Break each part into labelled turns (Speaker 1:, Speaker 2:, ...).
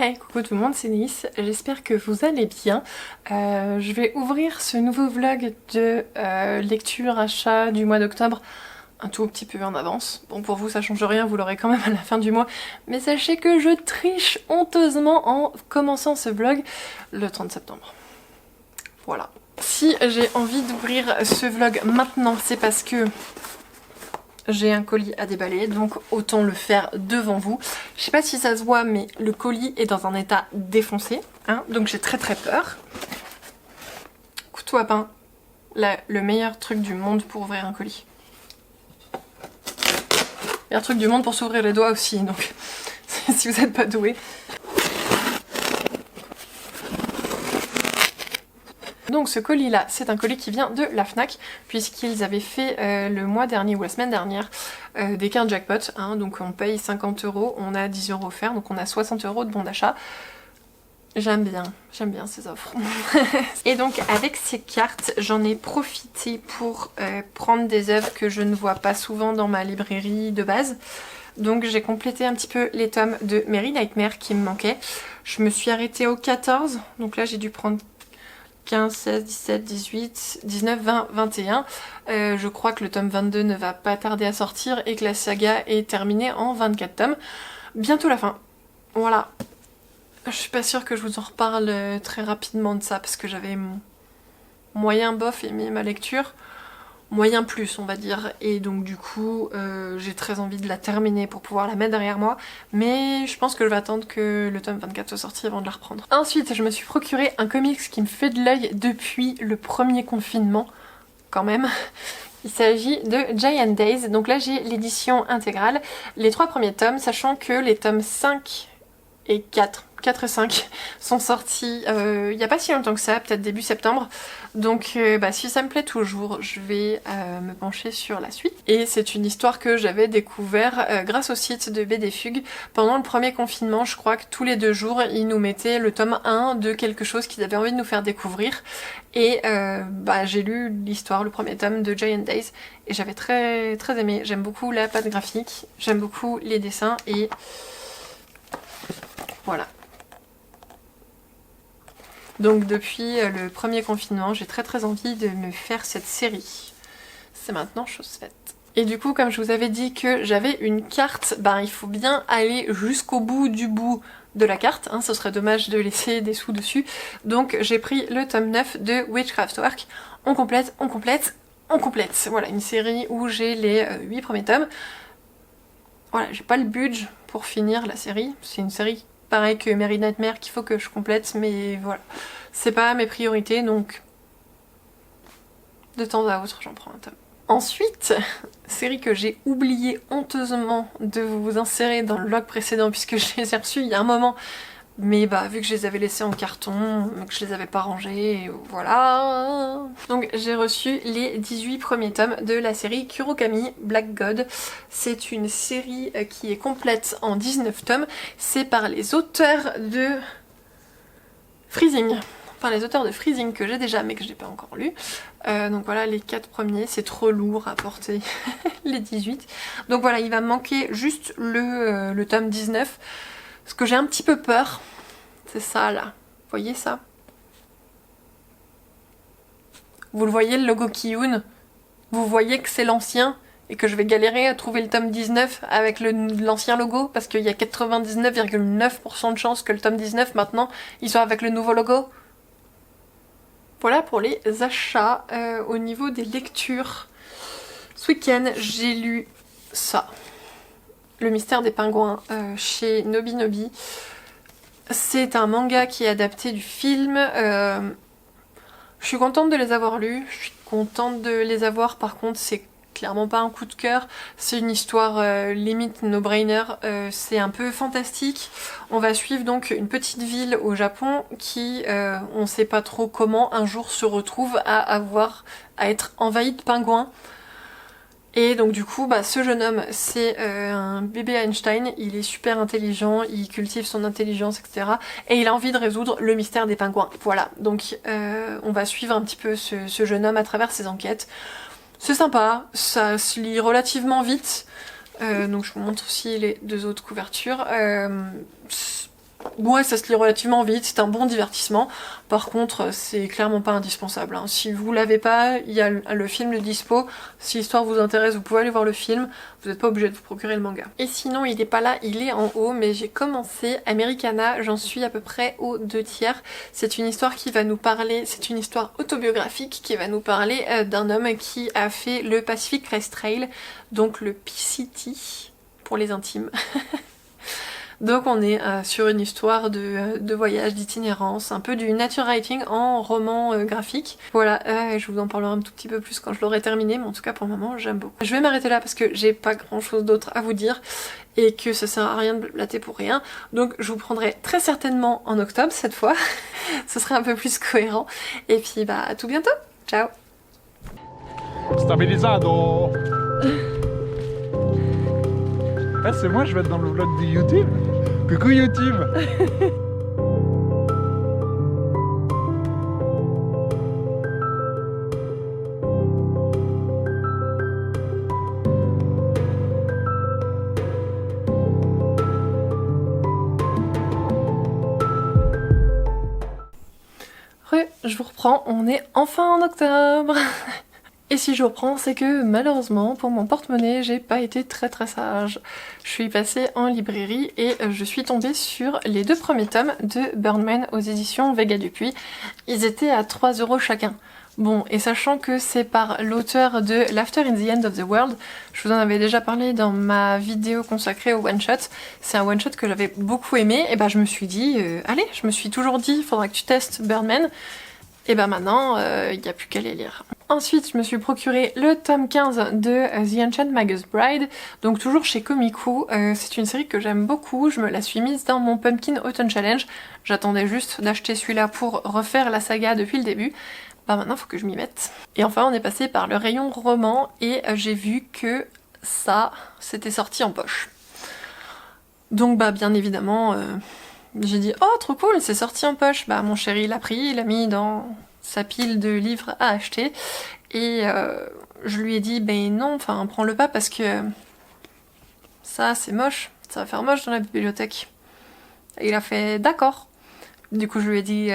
Speaker 1: Hey, coucou tout le monde, c'est Nice, j'espère que vous allez bien. Je vais ouvrir ce nouveau vlog de lecture, achat du mois d'octobre un tout petit peu en avance. Bon, pour vous ça change rien, vous l'aurez quand même à la fin du mois, mais sachez que je triche honteusement en commençant ce vlog le 30 septembre. Voilà. Si j'ai envie d'ouvrir ce vlog maintenant, c'est parce que j'ai un colis à déballer, donc autant le faire devant vous. Je sais pas si ça se voit, mais le colis est dans un état défoncé, hein, donc j'ai très peur. Couteau à pain, le meilleur truc du monde pour ouvrir un colis. Meilleur truc du monde pour s'ouvrir les doigts aussi, donc si vous n'êtes pas doué. Donc ce colis là, c'est un colis qui vient de la Fnac, puisqu'ils avaient fait le mois dernier ou la semaine dernière des cartes jackpot, hein, donc on paye 50 €, on a 10 € offerts, donc on a 60 € de bon d'achat. J'aime bien ces offres. Et donc avec ces cartes, j'en ai profité pour prendre des œuvres que je ne vois pas souvent dans ma librairie de base. Donc j'ai complété un petit peu les tomes de Merry Nightmare qui me manquaient. Je me suis arrêtée au 14, donc là j'ai dû prendre 15, 16, 17, 18, 19, 20, 21. Je crois que le tome 22 ne va pas tarder à sortir et que la saga est terminée en 24 tomes. Bientôt la fin. Voilà. Je suis pas sûre que je vous en reparle très rapidement de ça parce que j'avais moyen bof aimé ma lecture. Moyen plus on va dire, et donc du coup j'ai très envie de la terminer pour pouvoir la mettre derrière moi, mais je pense que je vais attendre que le tome 24 soit sorti avant de la reprendre. Ensuite je me suis procuré un comics qui me fait de l'œil depuis le premier confinement quand même. Il s'agit de Giant Days, donc là j'ai l'édition intégrale, les 3 premiers tomes, sachant que les tomes 5 et 4 et 5 sont sortis il n'y a pas si longtemps que ça, peut-être début septembre. Donc si ça me plaît toujours, je vais me pencher sur la suite. Et c'est une histoire que j'avais découvert grâce au site de BD Fugue. Pendant le premier confinement, je crois que tous les 2 jours, ils nous mettaient le tome 1 de quelque chose qu'ils avaient envie de nous faire découvrir. Et j'ai lu l'histoire, le premier tome de Giant Days, et j'avais très aimé. J'aime beaucoup la patte graphique, j'aime beaucoup les dessins, et voilà. Donc depuis le premier confinement, j'ai très envie de me faire cette série. C'est maintenant chose faite. Et du coup, comme je vous avais dit que j'avais une carte, il faut bien aller jusqu'au bout de la carte, hein, ce serait dommage de laisser des sous dessus. Donc j'ai pris le tome 9 de Witchcraftwork. On complète. Voilà, une série où j'ai les 8 premiers tomes. Voilà, j'ai pas le budget pour finir la série. C'est une série pareil que Merry Nightmare qu'il faut que je complète, mais voilà. C'est pas mes priorités, donc de temps à autre j'en prends un tome. Ensuite, série que j'ai oublié honteusement de vous insérer dans le vlog précédent puisque je les ai reçus il y a un moment, mais vu que je les avais laissés en carton, que je les avais pas rangés, voilà. Donc j'ai reçu les 18 premiers tomes de la série Kurokami Black God. C'est une série qui est complète en 19 tomes. C'est par les auteurs de Freezing. Enfin les auteurs de Freezing que j'ai déjà mais que j'ai pas encore lu. Donc voilà les 4 premiers, c'est trop lourd à porter les 18. Donc voilà, il va me manquer juste le tome 19. Parce que j'ai un petit peu peur. C'est ça là. Vous voyez ça? Vous le voyez le logo Kiyun? Vous voyez que c'est l'ancien et que je vais galérer à trouver le tome 19 avec l'ancien logo parce qu'il y a 99,9% de chances que le tome 19 maintenant il soit avec le nouveau logo. Voilà pour les achats. Au niveau des lectures, ce week-end j'ai lu ça. Le mystère des pingouins chez Nobinobi. C'est un manga qui est adapté du film. Je suis contente de les avoir lus. Je suis contente de les avoir. Par contre, c'est clairement pas un coup de cœur. C'est une histoire limite no-brainer. C'est un peu fantastique. On va suivre donc une petite ville au Japon qui, on sait pas trop comment, un jour se retrouve à être envahie de pingouins. Et donc du coup, ce jeune homme, c'est un bébé Einstein, il est super intelligent, il cultive son intelligence, etc. Et il a envie de résoudre le mystère des pingouins. Voilà, donc on va suivre un petit peu ce jeune homme à travers ses enquêtes. C'est sympa, ça se lit relativement vite. Donc je vous montre aussi les 2 autres couvertures. Ouais, ça se lit relativement vite, c'est un bon divertissement. Par contre, c'est clairement pas indispensable, hein. Si vous l'avez pas, il y a le film de dispo. Si l'histoire vous intéresse, vous pouvez aller voir le film. Vous n'êtes pas obligé de vous procurer le manga. Et sinon, il est pas là, il est en haut, mais j'ai commencé Americana, j'en suis à peu près aux 2/3. C'est une histoire qui va nous parler, c'est une histoire autobiographique qui va nous parler d'un homme qui a fait le Pacific Crest Trail, donc le PCT pour les intimes. Donc on est sur une histoire de voyage, d'itinérance, un peu du nature writing en roman graphique. Voilà, je vous en parlerai un tout petit peu plus quand je l'aurai terminé, mais en tout cas pour le moment j'aime beaucoup. Je vais m'arrêter là parce que j'ai pas grand chose d'autre à vous dire et que ça sert à rien de blablater pour rien. Donc je vous prendrai très certainement en octobre cette fois, ce serait un peu plus cohérent. Et puis bah à tout bientôt, ciao.
Speaker 2: Stabilisado. Ah, c'est moi, je vais être dans le vlog de YouTube. Coucou YouTube.
Speaker 1: Je vous reprends, on est enfin en octobre. Et si je reprends, c'est que malheureusement, pour mon porte-monnaie, j'ai pas été très sage. Je suis passée en librairie et je suis tombée sur les 2 premiers tomes de Birdman aux éditions Vega Dupuis. Ils étaient à 3 € chacun. Bon, et sachant que c'est par l'auteur de Laughter in the End of the World, je vous en avais déjà parlé dans ma vidéo consacrée au one-shot, c'est un one-shot que j'avais beaucoup aimé, et bah je me suis dit, allez, je me suis toujours dit, il faudra que tu testes Birdman, et bah maintenant, il n'y a plus qu'à les lire. Ensuite, je me suis procuré le tome 15 de The Ancient Magus Bride, donc toujours chez Komiku. C'est une série que j'aime beaucoup, je me la suis mise dans mon Pumpkin Autumn Challenge. J'attendais juste d'acheter celui-là pour refaire la saga depuis le début. Bah maintenant, faut que je m'y mette. Et enfin, on est passé par le rayon roman et j'ai vu que ça, c'était sorti en poche. Donc bah bien évidemment, j'ai dit « Oh, trop cool, c'est sorti en poche !» Bah mon chéri l'a pris, il l'a mis dans sa pile de livres à acheter et je lui ai dit ben non, enfin prends-le pas parce que ça c'est moche, ça va faire moche dans la bibliothèque. Et il a fait d'accord. Du coup je lui ai dit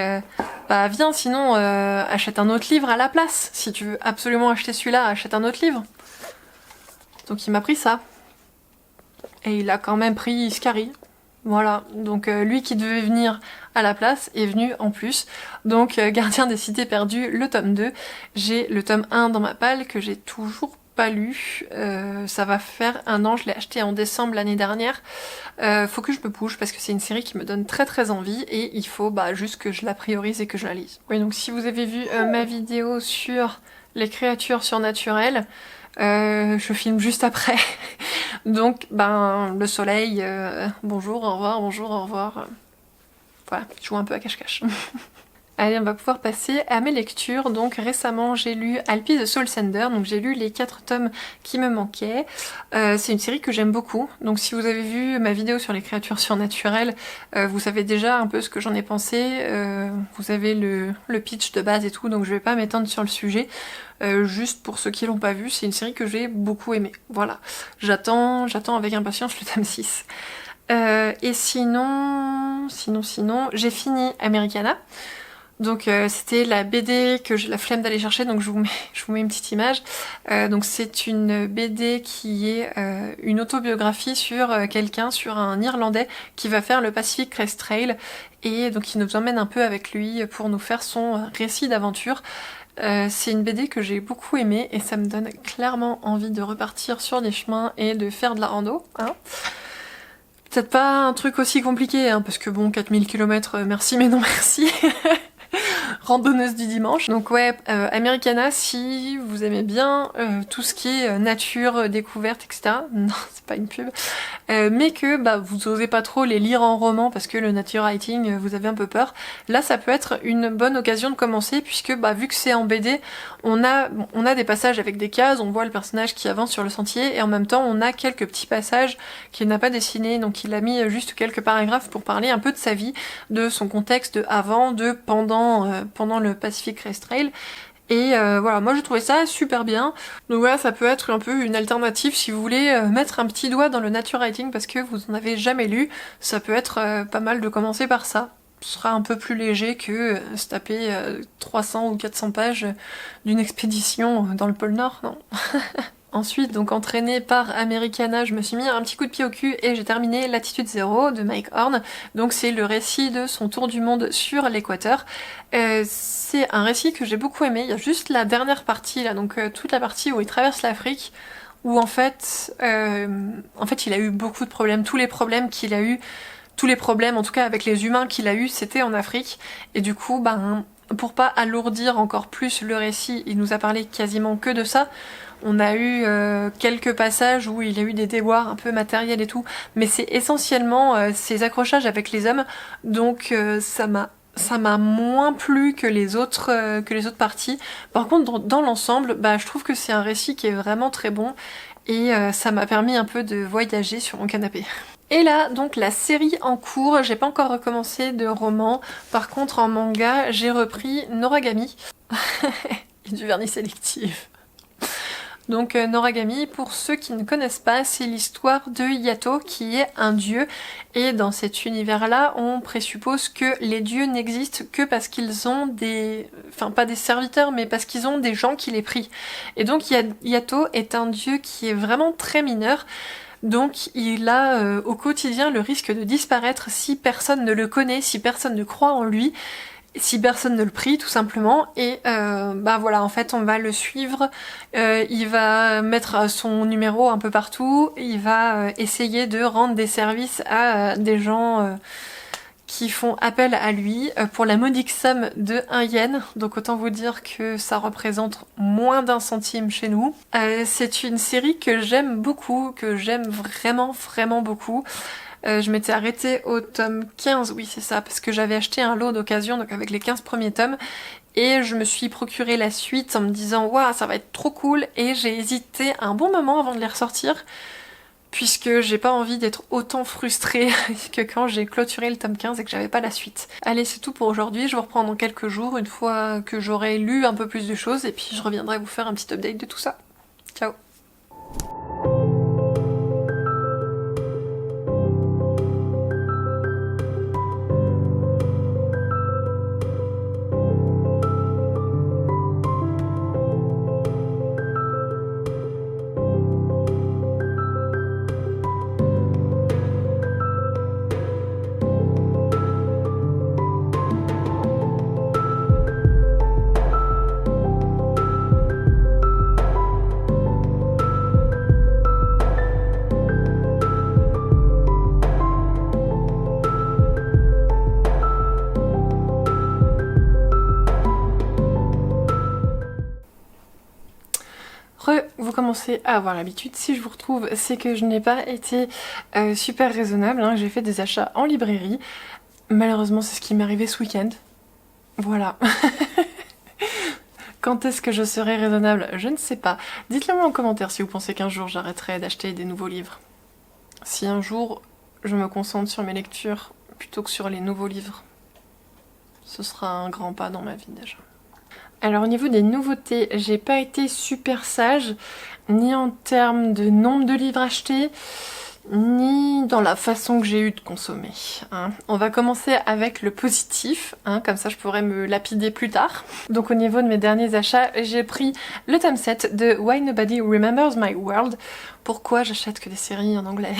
Speaker 1: bah viens sinon achète un autre livre à la place, si tu veux absolument acheter celui-là, achète un autre livre. Donc il m'a pris ça. Et il a quand même pris Scary. Voilà, donc lui qui devait venir à la place est venu en plus. Donc Gardien des cités perdues, le tome 2. J'ai le tome 1 dans ma palle que j'ai toujours pas lu. Ça va faire 1 an, je l'ai acheté en décembre l'année dernière. Faut que je me bouge parce que c'est une série qui me donne très envie et il faut bah, juste que je la priorise et que je la lise. Oui, donc si vous avez vu ma vidéo sur les créatures surnaturelles, je filme juste après. Donc, ben, le soleil, bonjour, au revoir, bonjour, au revoir. Voilà, je joue un peu à cache-cache. Allez, on va pouvoir passer à mes lectures. Donc récemment, j'ai lu Alpi the Soul Sender, donc j'ai lu les 4 tomes qui me manquaient. C'est une série que j'aime beaucoup. Donc si vous avez vu ma vidéo sur les créatures surnaturelles, vous savez déjà un peu ce que j'en ai pensé. Vous avez le pitch de base et tout, donc je vais pas m'étendre sur le sujet. Juste pour ceux qui l'ont pas vu, c'est une série que j'ai beaucoup aimée. Voilà, j'attends avec impatience le tome 6. Et sinon, j'ai fini Americana. Donc c'était la BD que j'ai la flemme d'aller chercher, donc je vous mets une petite image. Donc c'est une BD qui est une autobiographie sur quelqu'un, sur un Irlandais qui va faire le Pacific Crest Trail, et donc il nous emmène un peu avec lui pour nous faire son récit d'aventure. C'est une BD que j'ai beaucoup aimée et ça me donne clairement envie de repartir sur des chemins et de faire de la rando, hein. Peut-être pas un truc aussi compliqué, hein, parce que bon, 4000 km, merci mais non merci. Randonneuse du dimanche. Donc ouais, Americana, si vous aimez bien tout ce qui est nature, découverte, etc. Non, c'est pas une pub. Mais que bah, vous osez pas trop les lire en roman parce que le nature writing, vous avez un peu peur. Là, ça peut être une bonne occasion de commencer puisque bah, vu que c'est en BD, on a des passages avec des cases, on voit le personnage qui avance sur le sentier et en même temps, on a quelques petits passages qu'il n'a pas dessinés. Donc il a mis juste quelques paragraphes pour parler un peu de sa vie, de son contexte de avant, de pendant le Pacific Crest Trail. Et voilà, moi je trouvais ça super bien. Donc voilà, ça peut être un peu une alternative si vous voulez mettre un petit doigt dans le nature writing parce que vous en avez jamais lu. Ça peut être pas mal de commencer par ça. Ce sera un peu plus léger que se taper 300 ou 400 pages d'une expédition dans le pôle Nord, non. Ensuite, donc entraînée par Americana, je me suis mis un petit coup de pied au cul et j'ai terminé Latitude Zéro de Mike Horn. Donc c'est le récit de son tour du monde sur l'équateur. C'est un récit que j'ai beaucoup aimé. Il y a juste la dernière partie là, donc toute la partie où il traverse l'Afrique, où en fait il a eu beaucoup de problèmes. Tous les problèmes qu'il a eu, tous les problèmes en tout cas avec les humains qu'il a eu, c'était en Afrique. Et du coup, pour pas alourdir encore plus le récit, il nous a parlé quasiment que de ça. On a eu quelques passages où il y a eu des déboires un peu matériels et tout, mais c'est essentiellement ses accrochages avec les hommes, donc ça m'a moins plu que les autres parties. Par contre, dans l'ensemble, je trouve que c'est un récit qui est vraiment très bon, et ça m'a permis un peu de voyager sur mon canapé. Et là, donc la série en cours, j'ai pas encore recommencé de roman, par contre en manga, j'ai repris Noragami, et du vernis sélectif. Donc Noragami, pour ceux qui ne connaissent pas, c'est l'histoire de Yato qui est un dieu, et dans cet univers-là, on présuppose que les dieux n'existent que parce qu'ils ont des... Enfin, pas des serviteurs, mais parce qu'ils ont des gens qui les prient. Et donc Yato est un dieu qui est vraiment très mineur, donc il a au quotidien le risque de disparaître si personne ne le connaît, si personne ne croit en lui, si personne ne le prie tout simplement. Et voilà, en fait on va le suivre, il va mettre son numéro un peu partout, il va essayer de rendre des services à des gens qui font appel à lui pour la modique somme de 1 yen, donc autant vous dire que ça représente moins d'1 centime chez nous. C'est une série que j'aime beaucoup, que j'aime vraiment vraiment beaucoup. Je m'étais arrêtée au tome 15, oui c'est ça, parce que j'avais acheté un lot d'occasion, donc avec les 15 premiers tomes, et je me suis procuré la suite en me disant « Waouh, ça va être trop cool !» et j'ai hésité un bon moment avant de les ressortir, puisque j'ai pas envie d'être autant frustrée que quand j'ai clôturé le tome 15 et que j'avais pas la suite. Allez, c'est tout pour aujourd'hui, je vous reprends dans quelques jours, une fois que j'aurai lu un peu plus de choses, et puis je reviendrai vous faire un petit update de tout ça. Ciao! Vous commencez à avoir l'habitude, si je vous retrouve, c'est que je n'ai pas été super raisonnable, hein. J'ai fait des achats en librairie, malheureusement c'est ce qui m'est arrivé ce week-end, voilà. Quand est-ce que je serai raisonnable? Je ne sais pas. Dites-le moi en commentaire si vous pensez qu'un jour j'arrêterai d'acheter des nouveaux livres. Si un jour je me concentre sur mes lectures plutôt que sur les nouveaux livres, ce sera un grand pas dans ma vie déjà. Alors au niveau des nouveautés, j'ai pas été super sage, ni en termes de nombre de livres achetés, ni dans la façon que j'ai eu de consommer. Hein. On va commencer avec le positif, hein, comme ça je pourrais me lapider plus tard. Donc au niveau de mes derniers achats, j'ai pris le tome 7 de Why Nobody Remembers My World. Pourquoi j'achète que des séries en anglais?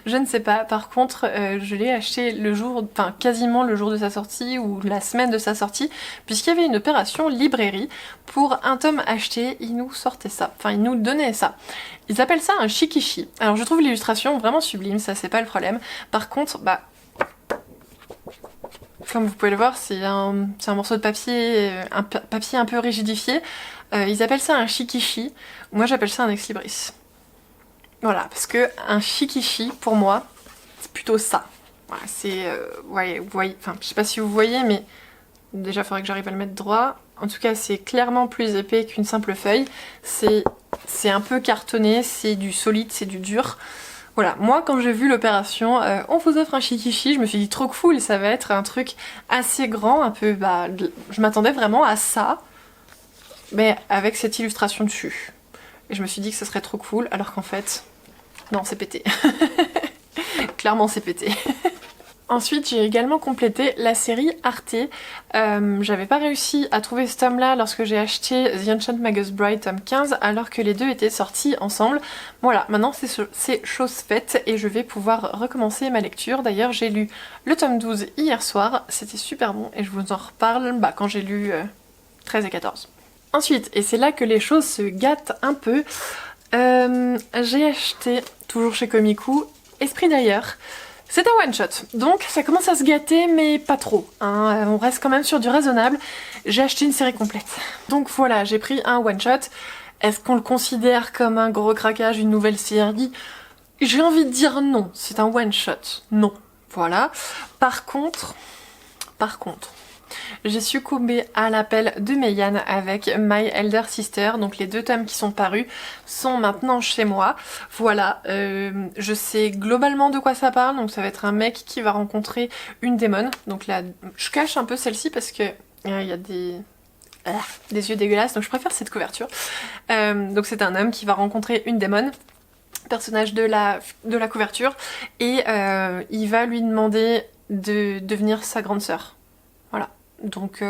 Speaker 1: Je ne sais pas, par contre je l'ai acheté le jour, enfin quasiment le jour de sa sortie ou la semaine de sa sortie, puisqu'il y avait une opération librairie. Pour un tome acheté, ils nous sortaient ça, enfin ils nous donnaient ça. Ils appellent ça un shikishi. Alors je trouve l'illustration vraiment sublime, ça c'est pas le problème. Par contre, comme vous pouvez le voir, c'est un morceau de papier, papier un peu rigidifié. Ils appellent ça un shikishi, moi j'appelle ça un ex-libris. Voilà, parce que un shikishi, pour moi, c'est plutôt ça. Voilà, c'est... vous voyez, enfin, je sais pas si vous voyez, mais déjà, il faudrait que j'arrive à le mettre droit. En tout cas, c'est clairement plus épais qu'une simple feuille. C'est un peu cartonné, c'est du solide, c'est du dur. Voilà, moi, quand j'ai vu l'opération, on vous offre un shikishi, je me suis dit trop cool, ça va être un truc assez grand, un peu... je m'attendais vraiment à ça. mais avec cette illustration dessus. Et je me suis dit que ce serait trop cool, alors qu'en fait, non, c'est pété. Clairement, c'est pété. Ensuite, j'ai également complété la série Arte. J'avais pas réussi à trouver ce tome là lorsque j'ai acheté The Ancient Magus Bride tome 15 alors que les deux étaient sortis ensemble. Voilà, maintenant c'est chose faite et je vais pouvoir recommencer ma lecture. D'ailleurs, j'ai lu le tome 12 hier soir, c'était super bon et je vous en reparle quand j'ai lu 13 et 14. Ensuite, et c'est là que les choses se gâtent un peu, j'ai acheté, toujours chez Komiku, Esprit d'ailleurs. C'est un one shot, donc ça commence à se gâter mais pas trop, hein. On reste quand même sur du raisonnable. J'ai acheté une série complète. Donc voilà, j'ai pris un one shot. Est-ce qu'on le considère comme un gros craquage, une nouvelle série? J'ai envie de dire non, c'est un one shot, non. Voilà. Par contre, j'ai succombé à l'appel de Meian avec My Elder Sister, donc les deux tomes qui sont parus sont maintenant chez moi. Voilà, je sais globalement de quoi ça parle, donc ça va être un mec qui va rencontrer une démone. Donc là, je cache un peu celle-ci parce que il y a des yeux dégueulasses, donc je préfère cette couverture. Donc c'est un homme qui va rencontrer une démone, personnage de la couverture, et il va lui demander de devenir sa grande sœur. Voilà, donc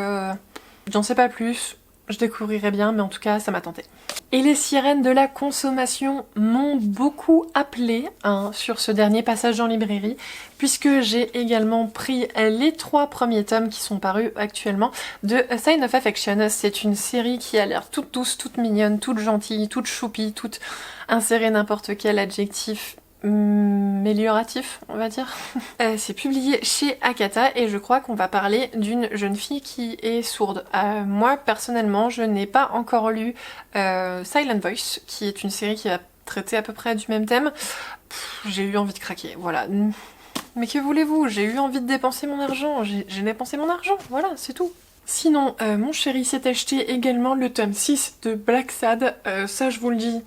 Speaker 1: j'en sais pas plus, je découvrirai bien, mais en tout cas ça m'a tenté. Et les sirènes de la consommation m'ont beaucoup appelé sur ce dernier passage en librairie, puisque j'ai également pris les 3 premiers tomes qui sont parus actuellement de A Sign of Affection. C'est une série qui a l'air toute douce, toute mignonne, toute gentille, toute choupie, toute insérer n'importe quel adjectif amélioratif, on va dire. C'est publié chez Akata et je crois qu'on va parler d'une jeune fille qui est sourde. Moi personnellement, je n'ai pas encore lu Silent Voice, qui est une série qui va traiter à peu près du même thème. J'ai eu envie de craquer, voilà. Mais que voulez-vous? J'ai eu envie de dépenser mon argent, j'ai dépensé mon argent, voilà, c'est tout. Sinon, mon chéri s'est acheté également le tome 6 de Black Sad, ça je vous le dis.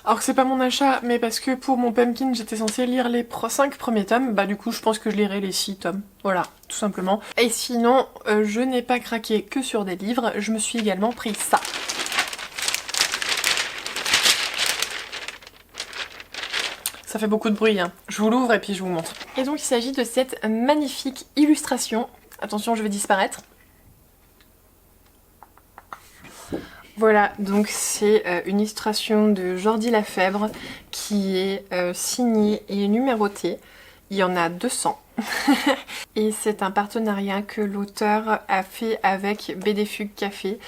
Speaker 1: Alors que c'est pas mon achat, mais parce que pour mon pumpkin, j'étais censée lire les 5 premiers tomes, bah du coup je pense que je lirai les 6 tomes. Voilà, tout simplement. Et sinon, je n'ai pas craqué que sur des livres, je me suis également pris ça. Ça fait beaucoup de bruit, hein. Je vous l'ouvre et puis je vous montre. Et donc il s'agit de cette magnifique illustration. Attention, je vais disparaître. Voilà, donc c'est une illustration de Jordi Lafèvre qui est signée et numérotée. Il y en a 200. Et c'est un partenariat que l'auteur a fait avec BD Fugue Café.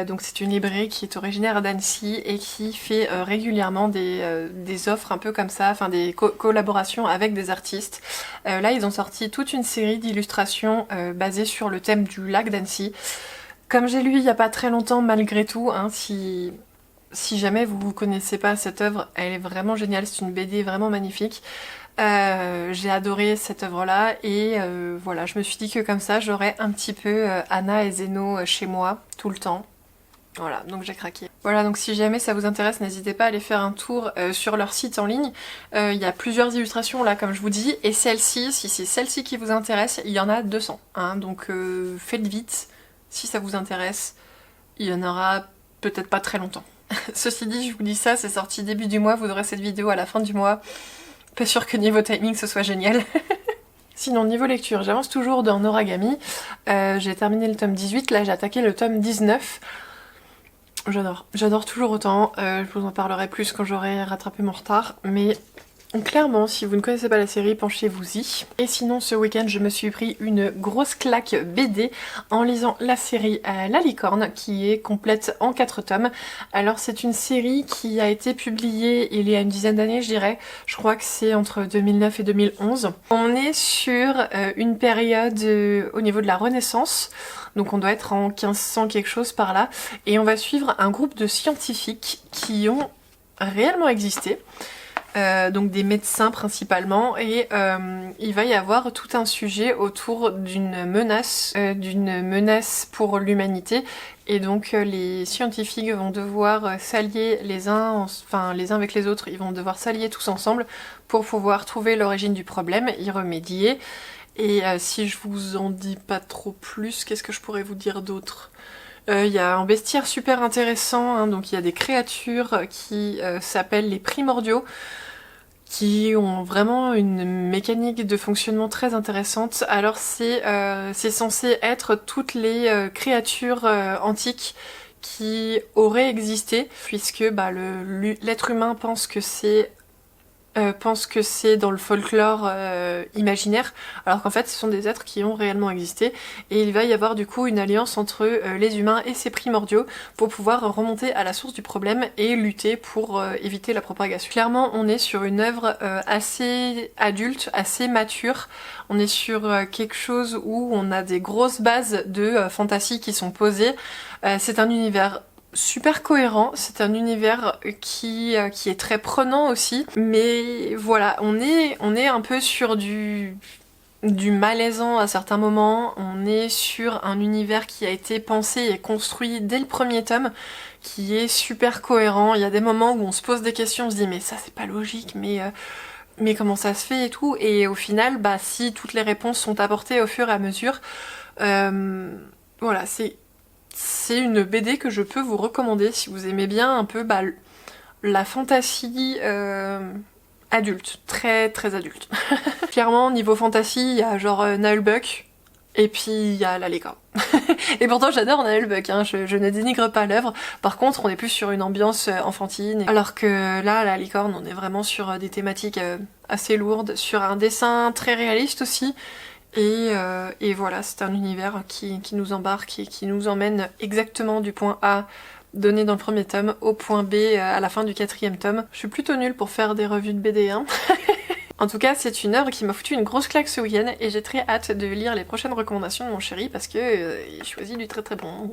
Speaker 1: Donc c'est une librairie qui est originaire d'Annecy et qui fait régulièrement des offres un peu comme ça, enfin des collaborations avec des artistes. Là ils ont sorti toute une série d'illustrations basées sur le thème du lac d'Annecy. Comme j'ai lu il n'y a pas très longtemps, malgré tout, hein, si jamais vous ne connaissez pas cette œuvre, elle est vraiment géniale, c'est une BD vraiment magnifique. J'ai adoré cette œuvre-là et voilà, je me suis dit que comme ça, j'aurais un petit peu Anna et Zeno chez moi, tout le temps. Voilà, donc j'ai craqué. Voilà, donc si jamais ça vous intéresse, n'hésitez pas à aller faire un tour sur leur site en ligne. Il y a plusieurs illustrations là, comme je vous dis, et celle-ci, si c'est celle-ci qui vous intéresse, il y en a 200. Hein, donc faites vite. Si ça vous intéresse, il y en aura peut-être pas très longtemps. Ceci dit, je vous dis ça, c'est sorti début du mois, vous aurez cette vidéo à la fin du mois. Pas sûr que niveau timing ce soit génial. Sinon, niveau lecture, j'avance toujours dans Noragami. J'ai terminé le tome 18, là j'ai attaqué le tome 19. J'adore toujours autant. Je vous en parlerai plus quand j'aurai rattrapé mon retard, mais clairement, si vous ne connaissez pas la série, penchez-vous-y. Et sinon, ce week-end, je me suis pris une grosse claque BD en lisant la série La Licorne, qui est complète en 4 tomes. Alors, c'est une série qui a été publiée il y a une dizaine d'années, je dirais. Je crois que c'est entre 2009 et 2011. On est sur une période au niveau de la Renaissance. Donc on doit être en 1500 quelque chose par là. Et on va suivre un groupe de scientifiques qui ont réellement existé. Donc des médecins principalement, et il va y avoir tout un sujet autour d'une menace pour l'humanité, et donc les scientifiques vont devoir s'allier les uns avec les autres, ils vont devoir s'allier tous ensemble pour pouvoir trouver l'origine du problème, y remédier. Et si je vous en dis pas trop plus, qu'est-ce que je pourrais vous dire d'autre ? Il y a un bestiaire super intéressant, hein, donc il y a des créatures qui s'appellent les primordiaux, qui ont vraiment une mécanique de fonctionnement très intéressante. Alors c'est censé être toutes les créatures antiques qui auraient existé, puisque bah, l'être humain pense que c'est dans le folklore imaginaire, alors qu'en fait ce sont des êtres qui ont réellement existé, et il va y avoir du coup une alliance entre les humains et ces primordiaux pour pouvoir remonter à la source du problème et lutter pour éviter la propagation. Clairement on est sur une œuvre assez adulte, assez mature, on est sur quelque chose où on a des grosses bases de fantasy qui sont posées. C'est un univers super cohérent, c'est un univers qui est très prenant aussi, mais voilà, on est un peu sur du malaisant à certains moments, on est sur un univers qui a été pensé et construit dès le premier tome, qui est super cohérent. Il y a des moments où on se pose des questions, on se dit mais ça c'est pas logique, mais comment ça se fait et tout, et au final, bah si toutes les réponses sont apportées au fur et à mesure, voilà, c'est une BD que je peux vous recommander si vous aimez bien un peu bah, la fantasy adulte, très très adulte. Clairement, niveau fantasy, il y a genre Nullbuck, et puis il y a la licorne. Et pourtant j'adore Nullbuck, hein, je ne dénigre pas l'œuvre. Par contre, on est plus sur une ambiance enfantine, alors que là, la licorne, on est vraiment sur des thématiques assez lourdes, sur un dessin très réaliste aussi. Et voilà, c'est un univers qui nous embarque et qui nous emmène exactement du point A donné dans le premier tome au point B à la fin du 4e tome. Je suis plutôt nulle pour faire des revues de BD, hein. En tout cas, c'est une œuvre qui m'a foutu une grosse claque ce week-end et j'ai très hâte de lire les prochaines recommandations de mon chéri parce que il choisit du très très bon.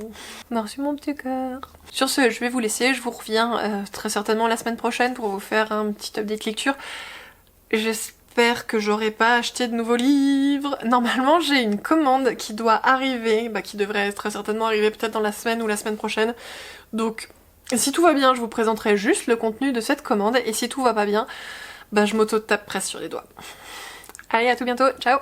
Speaker 1: Merci mon petit cœur. Sur ce, je vais vous laisser, je vous reviens très certainement la semaine prochaine pour vous faire un petit update lecture. J'espère que j'aurai pas acheté de nouveaux livres. Normalement, j'ai une commande qui doit arriver, qui devrait très certainement arriver peut-être dans la semaine ou la semaine prochaine. Donc, si tout va bien, je vous présenterai juste le contenu de cette commande, et si tout va pas bien, je m'auto-tape presque sur les doigts. Allez, à tout bientôt, ciao!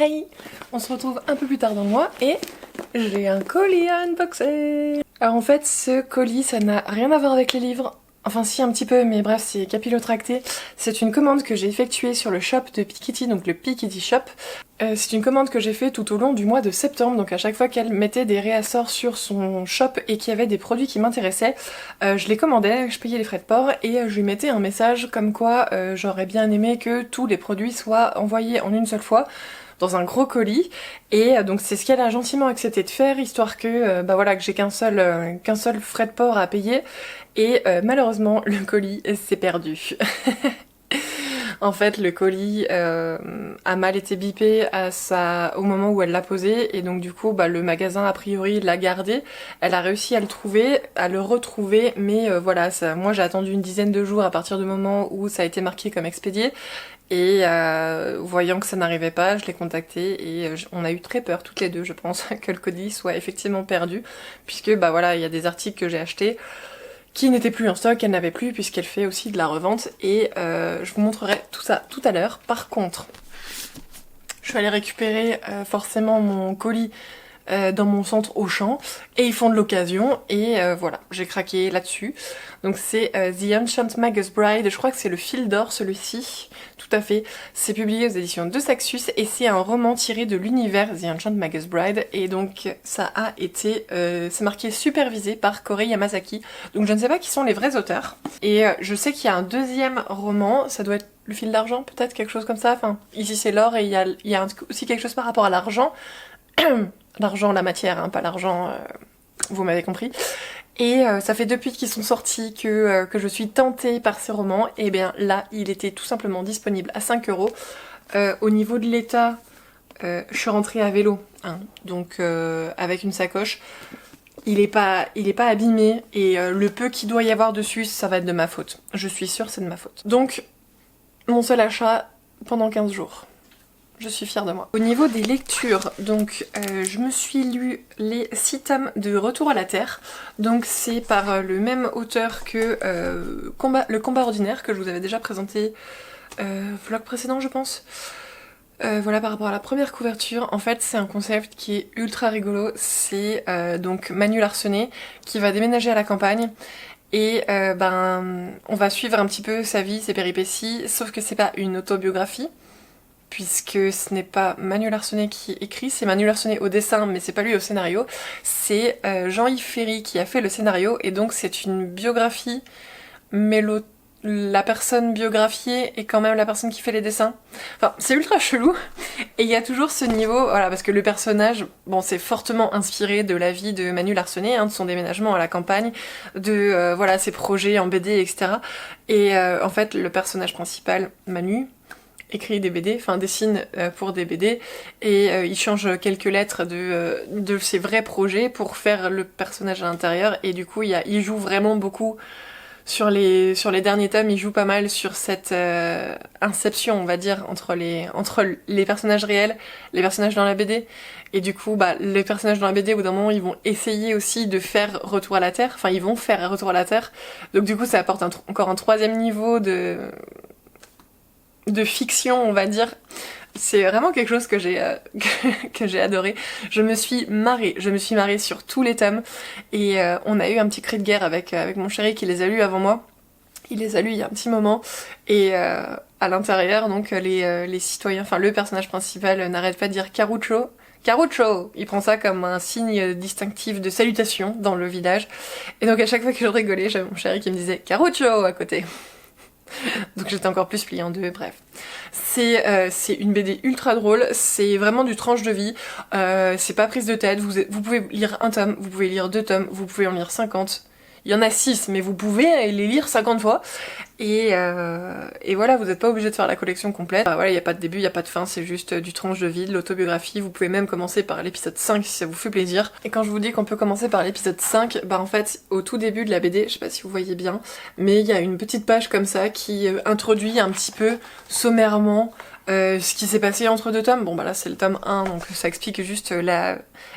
Speaker 1: Hey, on se retrouve un peu plus tard dans le mois et j'ai un colis à unboxer. Alors en fait, ce colis, ça n'a rien à voir avec les livres. Enfin si, un petit peu, mais bref, c'est capillotracté. C'est une commande que j'ai effectuée sur le shop de Piketty, donc le Piketty Shop. C'est une commande que j'ai fait tout au long du mois de septembre, donc à chaque fois qu'elle mettait des réassorts sur son shop et qu'il y avait des produits qui m'intéressaient, je les commandais, je payais les frais de port et je lui mettais un message comme quoi j'aurais bien aimé que tous les produits soient envoyés en une seule fois dans un gros colis, et donc c'est ce qu'elle a gentiment accepté de faire, histoire que voilà, que j'ai qu'un seul frais de port à payer, et malheureusement le colis s'est perdu. En fait, le colis a mal été bipé au moment où elle l'a posé, et donc du coup le magasin a priori l'a gardé. Elle a réussi à le retrouver, mais voilà, moi j'ai attendu une dizaine de jours à partir du moment où ça a été marqué comme expédié. Et voyant que ça n'arrivait pas, je l'ai contacté et on a eu très peur toutes les deux, je pense, que le colis soit effectivement perdu, puisque voilà, il y a des articles que j'ai achetés qui n'étaient plus en stock, qu'elle n'avait plus, puisqu'elle fait aussi de la revente, et je vous montrerai tout ça tout à l'heure. Par contre, je suis allée récupérer forcément mon colis dans mon centre Auchan et ils font de l'occasion et voilà, j'ai craqué là-dessus. Donc c'est The Ancient Magus Bride, je crois que c'est le fil d'or celui-ci, tout à fait. C'est publié aux éditions de Saxus et c'est un roman tiré de l'univers The Ancient Magus Bride et donc ça a été, c'est marqué supervisé par Korei Yamazaki. Donc je ne sais pas qui sont les vrais auteurs. Et je sais qu'il y a un deuxième roman, ça doit être le fil d'argent peut-être, quelque chose comme ça. Enfin, ici c'est l'or et il y a aussi quelque chose par rapport à l'argent. L'argent, la matière, hein, pas l'argent, vous m'avez compris. Et ça fait depuis qu'ils sont sortis que je suis tentée par ces romans. Et bien là, il était tout simplement disponible à 5 €. Au niveau de l'état, je suis rentrée à vélo, hein, donc avec une sacoche. Il est pas abîmé et le peu qu'il doit y avoir dessus, ça va être de ma faute. Je suis sûre c'est de ma faute. Donc, mon seul achat pendant 15 jours. Je suis fière de moi. Au niveau des lectures, donc je me suis lu les 6 tomes de Retour à la Terre. Donc c'est par le même auteur que Le Combat Ordinaire, que je vous avais déjà présenté vlog précédent je pense. Voilà, par rapport à la première couverture, en fait c'est un concept qui est ultra rigolo. C'est donc Manu Larsenet qui va déménager à la campagne. Et on va suivre un petit peu sa vie, ses péripéties, sauf que c'est pas une autobiographie, puisque ce n'est pas Manu Larsenet qui écrit, c'est Manu Larsenet au dessin, mais c'est pas lui au scénario. C'est Jean-Yves Ferry qui a fait le scénario, et donc c'est une biographie, mais la personne biographiée est quand même la personne qui fait les dessins. Enfin, c'est ultra chelou, et il y a toujours ce niveau, voilà, parce que le personnage, bon, c'est fortement inspiré de la vie de Manu Larsenet, hein, de son déménagement à la campagne, de, voilà, ses projets en BD, etc. Et en fait, le personnage principal, Manu, écrit des BD, enfin dessine pour des BD, et il change quelques lettres de ses vrais projets pour faire le personnage à l'intérieur, et du coup il joue vraiment beaucoup sur les derniers tomes, il joue pas mal sur cette inception, on va dire, entre les personnages réels, les personnages dans la BD, et du coup les personnages dans la BD au bout d'un moment ils vont essayer aussi de faire Retour à la Terre, enfin ils vont faire Retour à la Terre, donc du coup ça apporte encore un troisième niveau de fiction, on va dire. C'est vraiment quelque chose que j'ai que j'ai adoré. Je me suis marrée sur tous les tomes et on a eu un petit cri de guerre avec mon chéri qui les a lus avant moi. Il les a lus il y a un petit moment et à l'intérieur donc les citoyens, enfin le personnage principal n'arrête pas de dire Caruccio. Caruccio, il prend ça comme un signe distinctif de salutation dans le village. Et donc à chaque fois que je rigolais, j'avais mon chéri qui me disait Caruccio à côté. Donc j'étais encore plus pliée en deux, bref. C'est une BD ultra drôle, c'est vraiment du tranche de vie, c'est pas prise de tête, vous pouvez lire un tome, vous pouvez lire 2 tomes, vous pouvez en lire 50. Il y en a 6, mais vous pouvez les lire 50 fois. Et voilà, vous n'êtes pas obligé de faire la collection complète. Voilà, il n'y a pas de début, il n'y a pas de fin, c'est juste du tranche de vie, de l'autobiographie. Vous pouvez même commencer par l'épisode 5 si ça vous fait plaisir. Et quand je vous dis qu'on peut commencer par l'épisode 5, en fait, au tout début de la BD, je sais pas si vous voyez bien, mais il y a une petite page comme ça qui introduit un petit peu sommairement ce qui s'est passé entre 2 tomes. Bon là c'est le tome 1, donc ça explique juste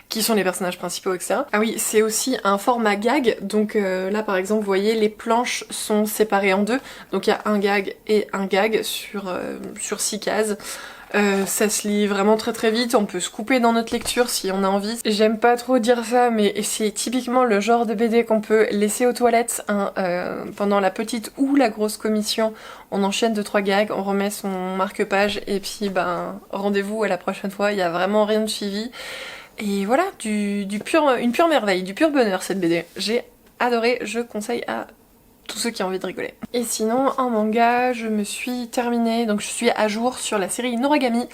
Speaker 1: qui sont les personnages principaux, etc. Ah oui, c'est aussi un format gag, donc là par exemple vous voyez les planches sont séparées en 2, donc il y a un gag et un gag sur 6 cases. Ça se lit vraiment très très vite, on peut se couper dans notre lecture si on a envie. J'aime pas trop dire ça, mais c'est typiquement le genre de BD qu'on peut laisser aux toilettes hein, pendant la petite ou la grosse commission. On enchaîne 2-3 gags, on remet son marque-page et puis rendez-vous à la prochaine fois, il y a vraiment rien de suivi. Et voilà, une pure merveille, du pur bonheur cette BD. J'ai adoré, je conseille à tous ceux qui ont envie de rigoler. Et sinon, en manga, je me suis terminée, donc je suis à jour sur la série Noragami.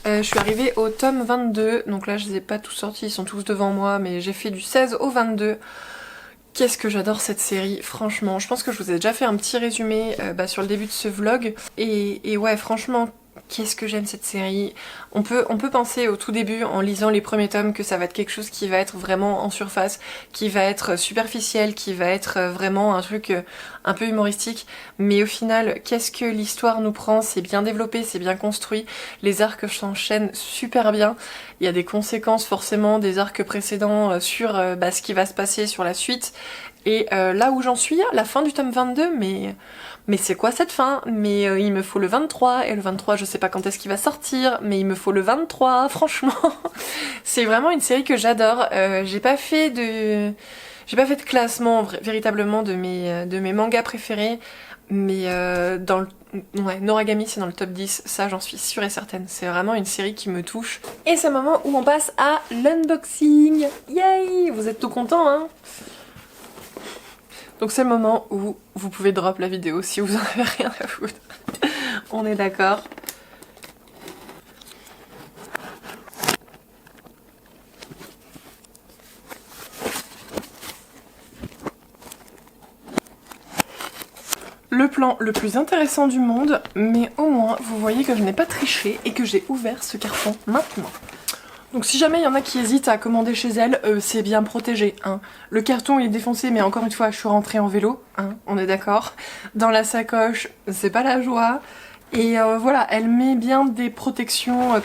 Speaker 1: Je suis arrivée au tome 22, donc là je les ai pas tous sortis, ils sont tous devant moi, mais j'ai fait du 16 au 22. Qu'est-ce que j'adore cette série, franchement. Je pense que je vous ai déjà fait un petit résumé sur le début de ce vlog. Et ouais, franchement, qu'est-ce que j'aime cette série. On peut penser au tout début, en lisant les premiers tomes, que ça va être quelque chose qui va être vraiment en surface, qui va être superficiel, qui va être vraiment un truc un peu humoristique. Mais au final, qu'est-ce que l'histoire nous prend? C'est bien développé, c'est bien construit. Les arcs s'enchaînent super bien. Il y a des conséquences forcément des arcs précédents sur ce qui va se passer sur la suite. Et là où j'en suis, la fin du tome 22, mais mais c'est quoi cette fin? Mais il me faut le 23, et le 23 je sais pas quand est-ce qu'il va sortir, mais il me faut le 23, franchement. C'est vraiment une série que j'adore. J'ai pas fait de classement véritablement de mes mangas préférés, mais Noragami c'est dans le top 10, ça j'en suis sûre et certaine. C'est vraiment une série qui me touche. Et c'est le moment où on passe à l'unboxing. Yay! Vous êtes tout contents, hein? Donc c'est le moment où vous pouvez drop la vidéo si vous en avez rien à foutre. On est d'accord. Le plan le plus intéressant du monde, mais au moins vous voyez que je n'ai pas triché et que j'ai ouvert ce carton maintenant. Donc si jamais il y en a qui hésitent à commander chez elle, c'est bien protégé, hein. Le carton il est défoncé, mais encore une fois je suis rentrée en vélo, hein, on est d'accord. Dans la sacoche, c'est pas la joie. Et voilà, elle met bien des protections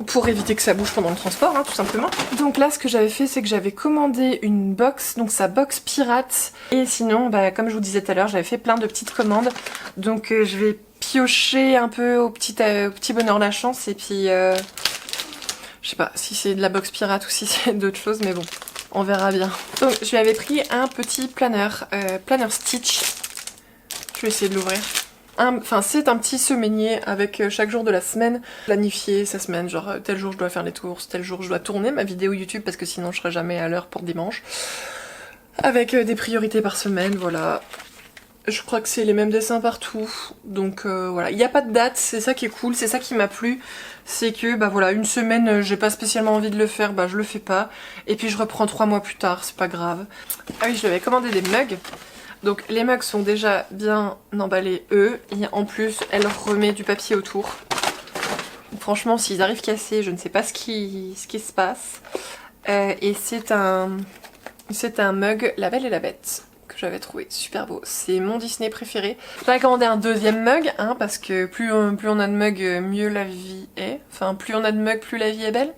Speaker 1: pour éviter que ça bouge pendant le transport, hein, tout simplement. Donc là ce que j'avais fait, c'est que j'avais commandé une box, donc sa box pirate. Et sinon, bah, comme je vous disais tout à l'heure, j'avais fait plein de petites commandes. Donc je vais piocher un peu au petit bonheur la chance, et puis je sais pas si c'est de la box pirate ou si c'est d'autres choses, mais bon, on verra bien. Donc je lui avais pris un petit planeur, planeur Stitch. Je vais essayer de l'ouvrir. Enfin c'est un petit semainier avec chaque jour de la semaine, planifier sa semaine, genre tel jour je dois faire les courses, tel jour je dois tourner ma vidéo YouTube parce que sinon je serai jamais à l'heure pour dimanche. Avec des priorités par semaine, voilà. Je crois que c'est les mêmes dessins partout, donc voilà. Il n'y a pas de date, c'est ça qui est cool, c'est ça qui m'a plu. C'est que bah voilà, une semaine j'ai pas spécialement envie de le faire, bah je le fais pas. Et puis je reprends 3 mois plus tard, c'est pas grave. Ah oui, je lui avais commandé des mugs. Donc les mugs sont déjà bien emballés eux, et en plus elle remet du papier autour. Franchement s'ils arrivent cassés, je ne sais pas ce qui se passe. Et c'est un mug La Belle et la Bête que j'avais trouvé super beau. C'est mon Disney préféré. J'avais commandé un deuxième mug, hein, parce que plus on a de mugs, mieux la vie est. Enfin plus on a de mugs, plus la vie est belle.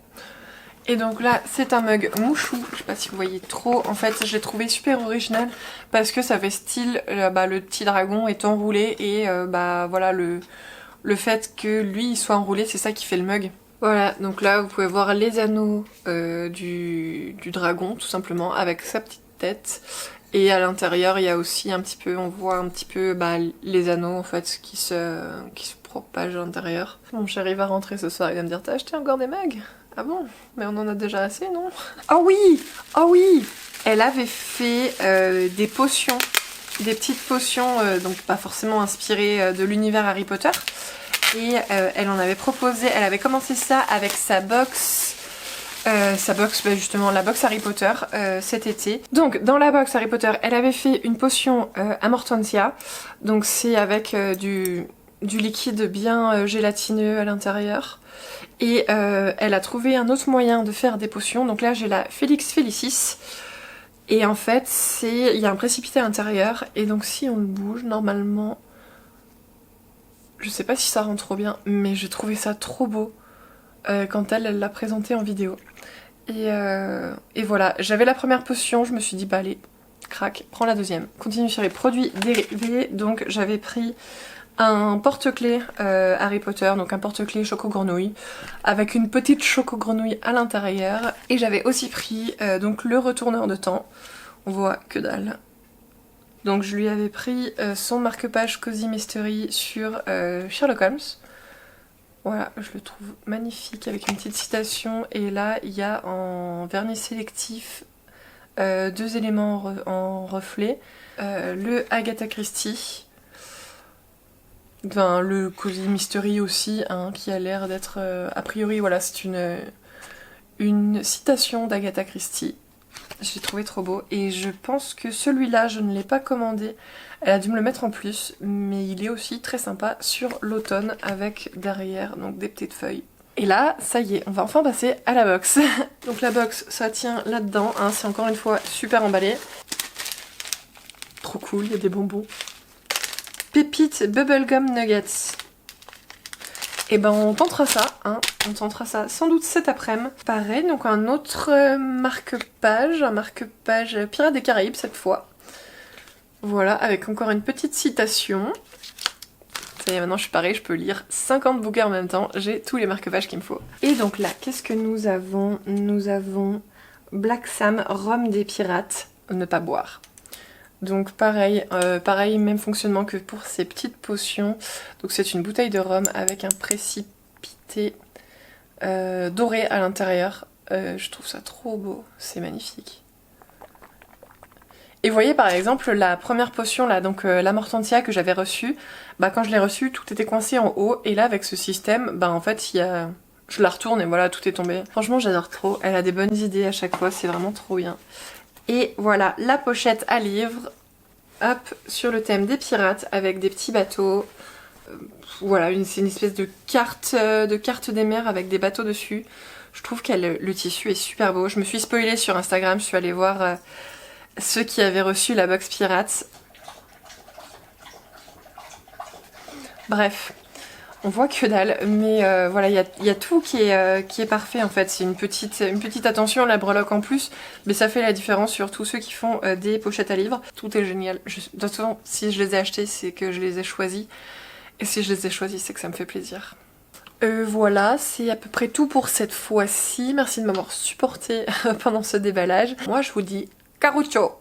Speaker 1: Et donc là c'est un mug mouchou, je sais pas si vous voyez trop, en fait je l'ai trouvé super original parce que ça fait style le petit dragon est enroulé et bah voilà le fait que lui il soit enroulé, c'est ça qui fait le mug. Voilà, donc là vous pouvez voir les anneaux du dragon tout simplement avec sa petite tête, et à l'intérieur il y a aussi un petit peu, on voit un petit peu les anneaux en fait qui se propagent à l'intérieur. Mon chéri va rentrer ce soir, il va me dire t'as acheté encore des mugs? Ah bon? Mais on en a déjà assez, non? Oh oui! Oh oui! Elle avait fait des potions, des petites potions, donc pas forcément inspirées de l'univers Harry Potter. Et elle en avait proposé, elle avait commencé ça avec sa box, justement la box Harry Potter cet été. Donc dans la box Harry Potter, elle avait fait une potion Amortentia, donc c'est avec du liquide bien gélatineux à l'intérieur. Et elle a trouvé un autre moyen de faire des potions. Donc là j'ai la Felix Felicis. Et en fait il y a un précipité à l'intérieur. Et donc si on le bouge normalement, je sais pas si ça rend trop bien, mais j'ai trouvé ça trop beau quand elle l'a présenté en vidéo. Et voilà, j'avais la première potion, je me suis dit bah allez, crac, prends la deuxième. Continue sur les produits dérivés. Donc j'avais pris un porte-clés Harry Potter, donc un porte-clés choco-grenouille avec une petite choco-grenouille à l'intérieur. Et j'avais aussi pris donc le retourneur de temps, on voit que dalle. Donc je lui avais pris son marque-page Cozy Mystery sur Sherlock Holmes. Voilà, je le trouve magnifique avec une petite citation. Et là il y a en vernis sélectif 2 éléments en reflet. Le Agatha Christie. Enfin, le Cozy Mystery aussi, hein, qui a l'air d'être... a priori, voilà, c'est une citation d'Agatha Christie. Je l'ai trouvé trop beau. Et je pense que celui-là, je ne l'ai pas commandé. Elle a dû me le mettre en plus. Mais il est aussi très sympa sur l'automne, avec derrière donc des petites feuilles. Et là, ça y est, on va enfin passer à la box. Donc la box, ça tient là-dedans, hein, c'est encore une fois super emballé. Trop cool, il y a des bonbons. Pépites Bubblegum Nuggets. Et ben on tentera ça, hein. On tentera ça sans doute cet après-midi. Pareil, donc un autre marque-page, un marque-page Pirates des Caraïbes cette fois. Voilà, avec encore une petite citation. Ça y est, maintenant je suis pareil, je peux lire 50 bouquins en même temps, j'ai tous les marque-pages qu'il me faut. Et donc là, qu'est-ce que nous avons? Nous avons Black Sam, rhum des pirates, ne pas boire. Donc pareil, même fonctionnement que pour ces petites potions. Donc c'est une bouteille de rhum avec un précipité doré à l'intérieur. Je trouve ça trop beau, c'est magnifique. Et vous voyez par exemple la première potion là, donc la Mortantia que j'avais reçue, bah quand je l'ai reçue tout était coincé en haut et là avec ce système, bah en fait je la retourne et voilà tout est tombé. Franchement j'adore trop, elle a des bonnes idées à chaque fois, c'est vraiment trop bien. Et voilà la pochette à livres, hop, sur le thème des pirates avec des petits bateaux. Voilà, c'est une espèce de carte des mers avec des bateaux dessus. Je trouve que le tissu est super beau. Je me suis spoilée sur Instagram, je suis allée voir ceux qui avaient reçu la box pirate. Bref, on voit que dalle, mais voilà, il y a tout qui est parfait en fait. C'est une petite attention à la breloque en plus, mais ça fait la différence sur tous ceux qui font des pochettes à livres. Tout est génial. De toute façon, si je les ai achetés, c'est que je les ai choisis. Et si je les ai choisis, c'est que ça me fait plaisir. Voilà, c'est à peu près tout pour cette fois-ci. Merci de m'avoir supporté pendant ce déballage. Moi, je vous dis caruccio.